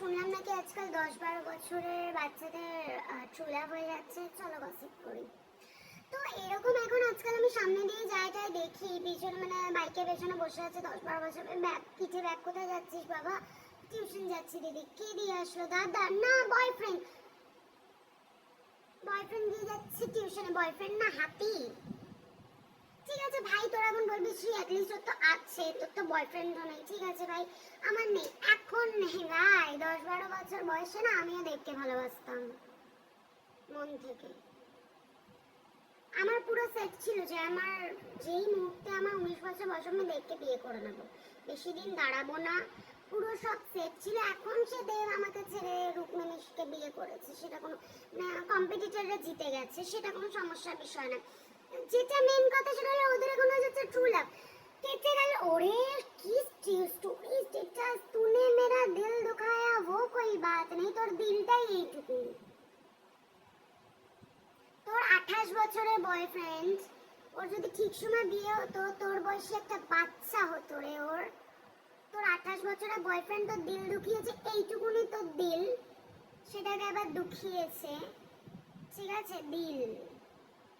শুনলাম নাকি আজকাল 10-12 বছরের বাচ্চাদের ট্রু লাভ হয়ে যাচ্ছে। চলো গসিপ করি। তো এরকম এখন আজকাল আমি সামনে দিয়ে যাই দেখি পিছনে মানে বাইকের পেছনে বসে আছে 10-12 বছরের ব্যাগ, পিঠে ব্যাগ। কোথায় যাচ্ছিস বাবা? টিউশন যাচ্ছি দিদি। কে দিয়ে আসলো? দাদা না বয়ফ্রেন্ড। বয়ফ্রেন্ড দিয়ে যাচ্ছে টিউশনে। বয়ফ্রেন্ড না হাতি। ঠিক আছে ভাই, তোর এখন বলবি শ্রী অ্যাটলিস্ট তোর তো আছে, তোর তো বয়ফ্রেন্ডও নেই। ঠিক আছে ভাই, আমার নেই, এখন নেই ভাই। 10-12 বছর বয়সে না আমিও দেখতে ভালোবাসতাম মন থেকে। আমার পুরো সেট ছিল যে আমার যেই মুহূর্তে আমার 19 বছর বয়স আমি দেখকে বিয়ে করে নেবো, বেশি দিন দাঁড়াবো না, পুরো সব সেট ছিল। এখন সে দেব আমাকে ছেড়ে রুকমিনীকে বিয়ে করেছে, সেটা কোনো কম্পিটিটররা জিতে গেছে, সেটা কোনো সমস্যার বিষয় না। যেটা মেন কথা সেটা হলো ওদের এখন হচ্ছে ট্রু লাভ। কেটে গেল। ওরে কি স্টোরি স্টেটাস, তूने मेरा दिल दुखाया वो कोई बात नहीं। তোর দিলটাই এইটুকু। তোর 28 বছরের বয়ফ্রেন্ড, ওর যদি ঠিক সময় বিয়ে হতো তোর বয়সে একটা বাচ্চা হতো রে ওর। তোর 28 বছরের বয়ফ্রেন্ড তোর দিল দুখিয়েছে, এইটুকুনি তোর দিল, সেটাকে আবার দুখিয়েছে। ঠিক আছে, দিল।